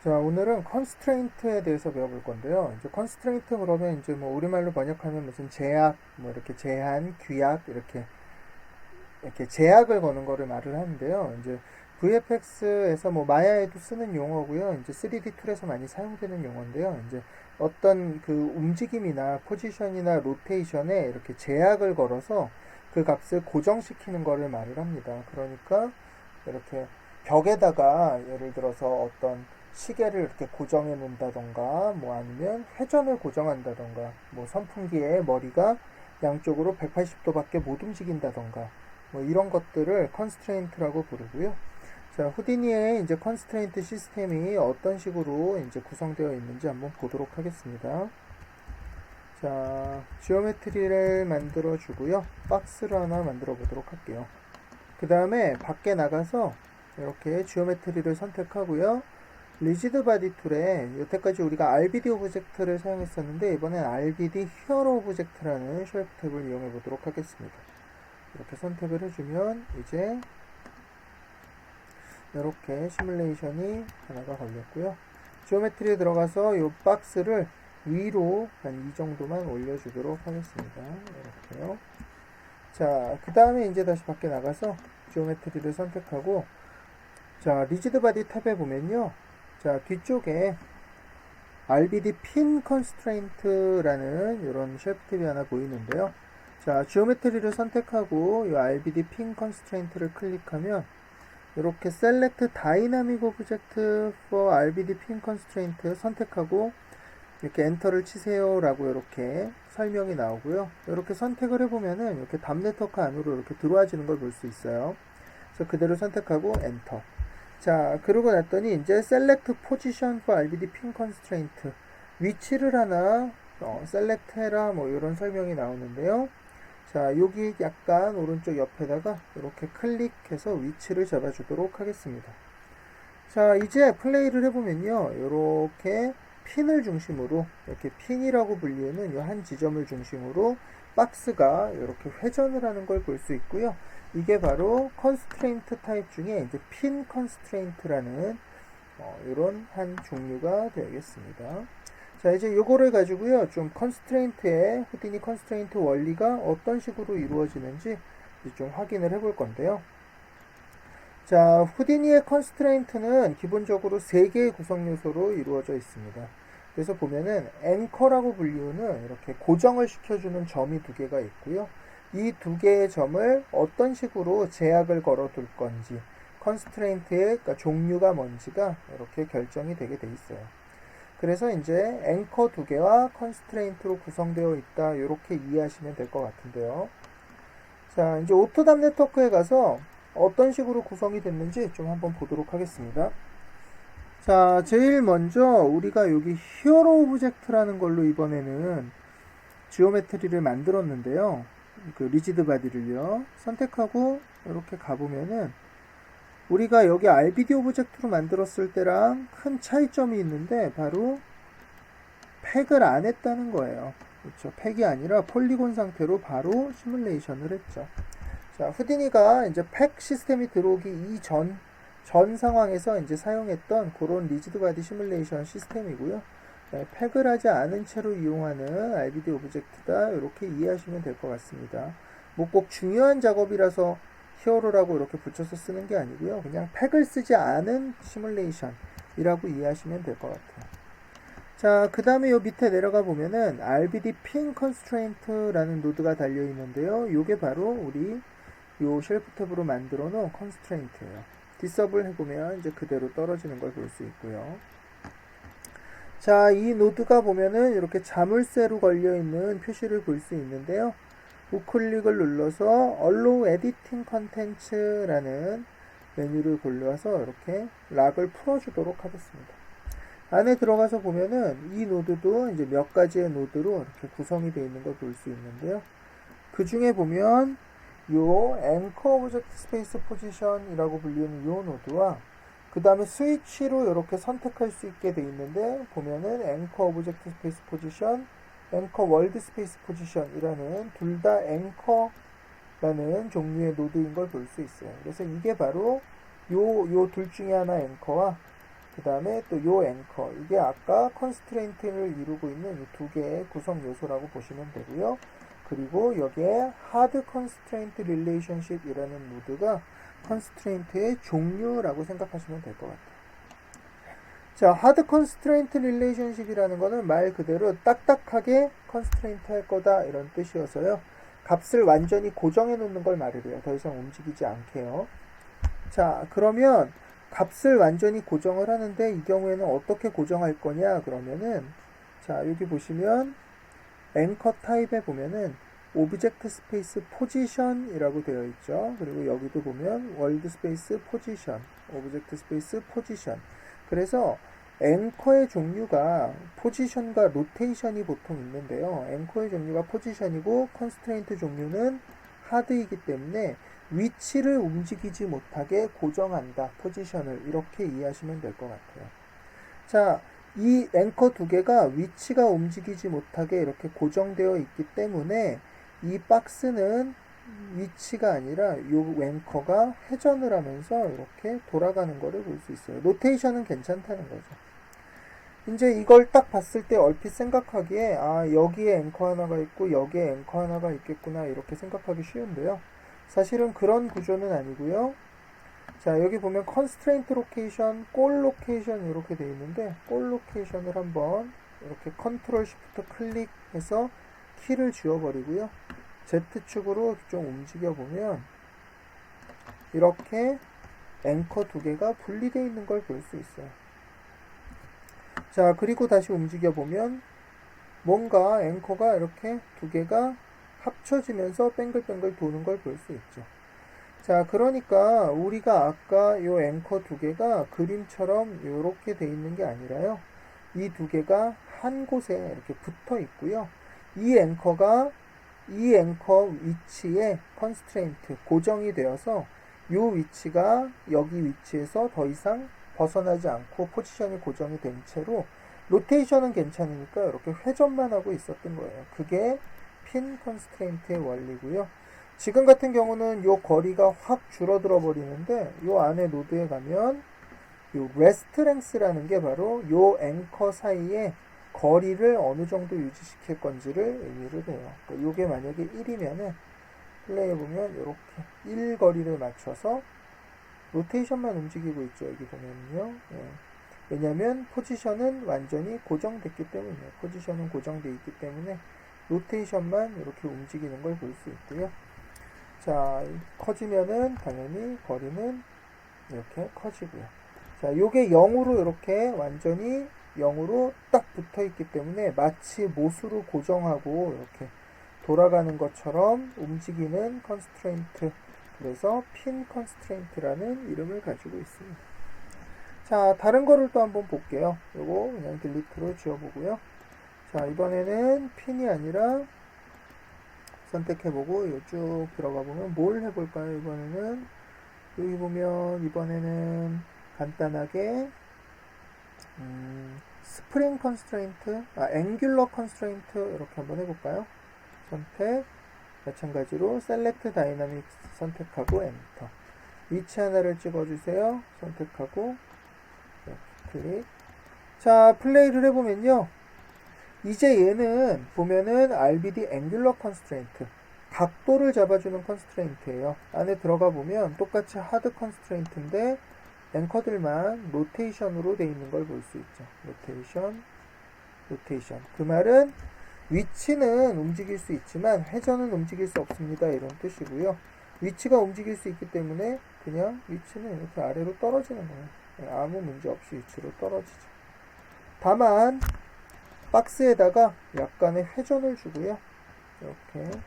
자, 오늘은 constraint에 대해서 배워볼 건데요. 이제 constraint 그러면 이제 뭐 우리말로 번역하면 무슨 제약, 뭐 이렇게 제한, 규약 이렇게 제약을 거는 거를 말을 하는데요. 이제 VFX에서 뭐 마야에도 쓰는 용어고요. 이제 3D 툴에서 많이 사용되는 용어인데요. 이제 어떤 그 움직임이나 포지션이나 로테이션에 이렇게 제약을 걸어서 그 값을 고정시키는 거를 말을 합니다. 그러니까 이렇게 벽에다가 예를 들어서 어떤 시계를 이렇게 고정해 놓는다던가 뭐 아니면 회전을 고정한다던가 뭐 선풍기의 머리가 양쪽으로 180도밖에 못 움직인다던가 뭐 이런 것들을 컨스트레인트라고 부르고요. 자, 후디니의 이제 컨스트레인트 시스템이 어떤 식으로 이제 구성되어 있는지 한번 보도록 하겠습니다. 자, 지오메트리를 만들어 주고요. 박스를 하나 만들어 보도록 할게요. 그 다음에 밖에 나가서 이렇게 지오메트리를 선택하고요. 리지드 바디 툴에 여태까지 우리가 RBD 오브젝트를 사용했었는데 이번엔 RBD 히어로 오브젝트라는 쉘프 탭을 이용해 보도록 하겠습니다. 이렇게 선택을 해주면 이제 이렇게 시뮬레이션이 하나가 걸렸고요. 지오메트리에 들어가서 이 박스를 위로 한 이 정도만 올려주도록 하겠습니다. 이렇게요. 자, 그 다음에 이제 다시 밖에 나가서 지오메트리를 선택하고 자, 리지드 바디 탭에 보면요. 자, 뒤쪽에 RBD 핀 컨스트레인트라는 이런 쉘프 탭이 하나 보이는데요. 자, 지오메트리를 선택하고 이 RBD 핀 컨스트레인트를 클릭하면 이렇게 Select Dynamic Object for RBD Pin Constraint 선택하고 이렇게 엔터를 치세요 라고 이렇게 설명이 나오고요. 이렇게 선택을 해보면은 이렇게 답 네트워크 안으로 이렇게 들어와지는 걸 볼 수 있어요. 그래서 그대로 선택하고 엔터. 자, 그러고 났더니 이제 Select Position for RBD Pin Constraint 위치를 하나 셀렉트 해라 뭐 이런 설명이 나오는데요. 자, 여기 약간 오른쪽 옆에다가 이렇게 클릭해서 위치를 잡아주도록 하겠습니다. 자, 이제 플레이를 해보면요. 이렇게 핀을 중심으로, 이렇게 핀이라고 불리는 이 한 지점을 중심으로 박스가 이렇게 회전을 하는 걸 볼 수 있고요. 이게 바로 컨스트레인트 타입 중에 이제 핀 컨스트레인트라는 이런 한 종류가 되겠습니다. 자, 이제 요거를 가지고요. 좀 컨스트레인트의 후디니 컨스트레인트 원리가 어떤 식으로 이루어지는지 좀 확인을 해볼 건데요. 자, 후디니의 컨스트레인트는 기본적으로 3개의 구성 요소로 이루어져 있습니다. 그래서 보면은 앵커라고 불리우는 이렇게 고정을 시켜주는 점이 2개가 있고요. 이 2개의 점을 어떤 식으로 제약을 걸어둘 건지 컨스트레인트의 그러니까 종류가 뭔지가 이렇게 결정이 되게 돼 있어요. 그래서 이제 앵커 2개와 컨스트레인트로 구성되어 있다 이렇게 이해하시면 될 것 같은데요. 자, 이제 오토답 네트워크에 가서 어떤 식으로 구성이 됐는지 좀 한번 보도록 하겠습니다. 자, 제일 먼저 우리가 여기 히어로 오브젝트라는 걸로 이번에는 지오메트리를 만들었는데요. 그 리지드 바디를요. 선택하고 이렇게 가보면은 우리가 여기 RBD 오브젝트로 만들었을 때랑 큰 차이점이 있는데 바로 팩을 안 했다는 거예요. 그렇죠. 팩이 아니라 폴리곤 상태로 바로 시뮬레이션을 했죠. 자, 후디니가 이제 팩 시스템이 들어오기 전 상황에서 이제 사용했던 그런 리지드 바디 시뮬레이션 시스템이고요. 네, 팩을 하지 않은 채로 이용하는 RBD 오브젝트다. 이렇게 이해하시면 될 것 같습니다. 뭐 꼭 중요한 작업이라서 히어로라고 이렇게 붙여서 쓰는 게 아니고요. 그냥 팩을 쓰지 않은 시뮬레이션이라고 이해하시면 될 것 같아요. 자, 그 다음에 요 밑에 내려가 보면은 RBD Pin Constraint라는 노드가 달려 있는데요. 요게 바로 우리 요 쉘프 탭으로 만들어 놓은 컨스트레인트예요. 디서블 해보면 이제 그대로 떨어지는 걸 볼 수 있고요. 자, 이 노드가 보면은 이렇게 자물쇠로 걸려 있는 표시를 볼 수 있는데요. 우클릭을 눌러서 Allow Editing Contents라는 메뉴를 골라서 이렇게 락을 풀어주도록 하겠습니다. 안에 들어가서 보면은 이 노드도 이제 몇 가지의 노드로 이렇게 구성이 되어 있는 걸 볼 수 있는데요. 그 중에 보면 요 앵커 오브젝트 스페이스 포지션이라고 불리는 요 노드와 그 다음에 스위치로 이렇게 선택할 수 있게 되어 있는데 보면은 앵커 오브젝트 스페이스 포지션, 앵커 월드 스페이스 포지션이라는 둘 다 앵커라는 종류의 노드인 걸 볼 수 있어요. 그래서 이게 바로 요 둘 중에 하나 앵커와 그 다음에 또 요 앵커, 이게 아까 컨스트레인트를 이루고 있는 이 두 개의 구성 요소라고 보시면 되고요. 그리고 여기에 하드 컨스트레인트 릴레이션십이라는 노드가 컨스트레인트의 종류라고 생각하시면 될 것 같아요. 자, 하드 컨스트레인트 릴레이션십이라는 거는 말 그대로 딱딱하게 컨스트레인트 할 거다 이런 뜻이어서요. 값을 완전히 고정해 놓는 걸 말을 해요. 더 이상 움직이지 않게요. 자, 그러면 값을 완전히 고정을 하는데 이 경우에는 어떻게 고정할 거냐 그러면은, 자, 여기 보시면 앵커 타입에 보면은 오브젝트 스페이스 포지션이라고 되어 있죠. 그리고 여기도 보면 월드 스페이스 포지션, 오브젝트 스페이스 포지션. 그래서 앵커의 종류가 포지션과 로테이션이 보통 있는데요. 앵커의 종류가 포지션이고 컨스트레인트 종류는 하드이기 때문에 위치를 움직이지 못하게 고정한다. 포지션을 이렇게 이해하시면 될 것 같아요. 자, 이 앵커 두 개가 위치가 움직이지 못하게 이렇게 고정되어 있기 때문에 이 박스는 위치가 아니라 이 앵커가 회전을 하면서 이렇게 돌아가는 거를 볼 수 있어요. 로테이션은 괜찮다는 거죠. 이제 이걸 딱 봤을 때 얼핏 생각하기에 아, 여기에 앵커 하나가 있고 여기에 앵커 하나가 있겠구나 이렇게 생각하기 쉬운데요. 사실은 그런 구조는 아니고요. 자, 여기 보면 컨스트레인트 로케이션, 골 로케이션 이렇게 되어 있는데 골 로케이션을 한번 이렇게 컨트롤 쉬프트 클릭해서 키를 지워버리고요. Z축으로 좀 움직여 보면 이렇게 앵커 두 개가 분리되어 있는 걸 볼 수 있어요. 자, 그리고 다시 움직여 보면 뭔가 앵커가 이렇게 두 개가 합쳐지면서 뱅글뱅글 도는 걸 볼 수 있죠. 자, 그러니까 우리가 아까 요 앵커 두 개가 그림처럼 이렇게 돼 있는 게 아니라요. 이 두 개가 한 곳에 이렇게 붙어 있고요. 이 앵커 위치에 컨스트레인트 고정이 되어서 요 위치가 여기 위치에서 더 이상 벗어나지 않고 포지션이 고정이 된 채로 로테이션은 괜찮으니까 이렇게 회전만 하고 있었던 거예요. 그게 핀 컨스트레인트의 원리고요. 지금 같은 경우는 요 거리가 확 줄어들어 버리는데 요 안에 노드에 가면 요 레스트 랭스라는 게 바로 요 앵커 사이에 거리를 어느 정도 유지시킬 건지를 의미를 해요. 그러니까 요게 만약에 1이면은 플레이해 보면 이렇게 1 거리를 맞춰서 로테이션만 움직이고 있죠. 여기 보면요. 예. 왜냐면 포지션은 완전히 고정됐기 때문이에요. 포지션은 고정되어 있기 때문에 로테이션만 이렇게 움직이는 걸 볼 수 있고요. 자, 커지면은 당연히 거리는 이렇게 커지고요. 자, 요게 0으로 이렇게 완전히 0으로 딱 붙어 있기 때문에 마치 못으로 고정하고 이렇게 돌아가는 것처럼 움직이는 컨스트레인트, 그래서 핀 컨스트레인트라는 이름을 가지고 있습니다. 자, 다른 거를 또 한번 볼게요. 요거 그냥 딜리트로 지워보고요. 자, 이번에는 핀이 아니라 선택해보고 쭉 들어가 보면 뭘 해볼까요? 이번에는 여기 보면 이번에는 간단하게 스프링 컨스트레인트, 앵귤러 컨스트레인트 이렇게 한번 해볼까요? 선택, 마찬가지로 셀렉트 다이나믹스 선택하고 엔터. 위치 하나를 찍어주세요. 선택하고 클릭. 자, 플레이를 해보면요. 이제 얘는 보면은 RBD 앵귤러 컨스트레인트, 각도를 잡아주는 컨스트레인트예요. 안에 들어가 보면 똑같이 하드 컨스트레인트인데 앵커들만 로테이션으로 되어 있는 걸 볼 수 있죠. 로테이션. 그 말은 위치는 움직일 수 있지만 회전은 움직일 수 없습니다. 이런 뜻이고요. 위치가 움직일 수 있기 때문에 그냥 위치는 이렇게 아래로 떨어지는 거예요. 아무 문제 없이 위치로 떨어지죠. 다만 박스에다가 약간의 회전을 주고요. 이렇게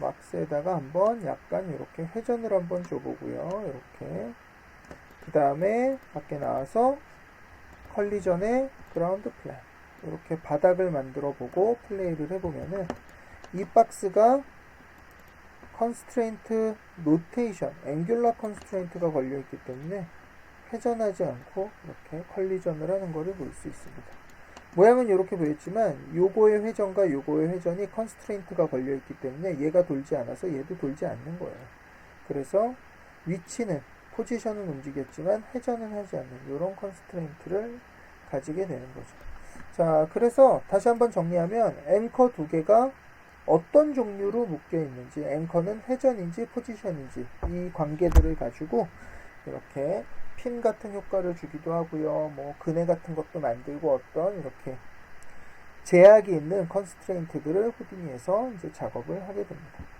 박스에다가 한번 약간 이렇게 회전을 한번 줘보고요. 이렇게 그 다음에 밖에 나와서 컬리전의 그라운드 플랜, 이렇게 바닥을 만들어 보고 플레이를 해보면은 이 박스가 컨스트레인트 로테이션, 앵귤러 컨스트레인트가 걸려있기 때문에 회전하지 않고 이렇게 컬리전을 하는 것을 볼 수 있습니다. 모양은 이렇게 보였지만 요거의 회전과 요거의 회전이 컨스트레인트가 걸려있기 때문에 얘가 돌지 않아서 얘도 돌지 않는 거예요. 그래서 위치는 포지션은 움직였지만 회전은 하지 않는 이런 컨스트레인트를 가지게 되는 거죠. 자, 그래서 다시 한번 정리하면 앵커 두 개가 어떤 종류로 묶여 있는지, 앵커는 회전인지 포지션인지 이 관계들을 가지고 이렇게 핀 같은 효과를 주기도 하고요. 뭐 그네 같은 것도 만들고 어떤 이렇게 제약이 있는 컨스트레인트들을 후디니에서 이제 작업을 하게 됩니다.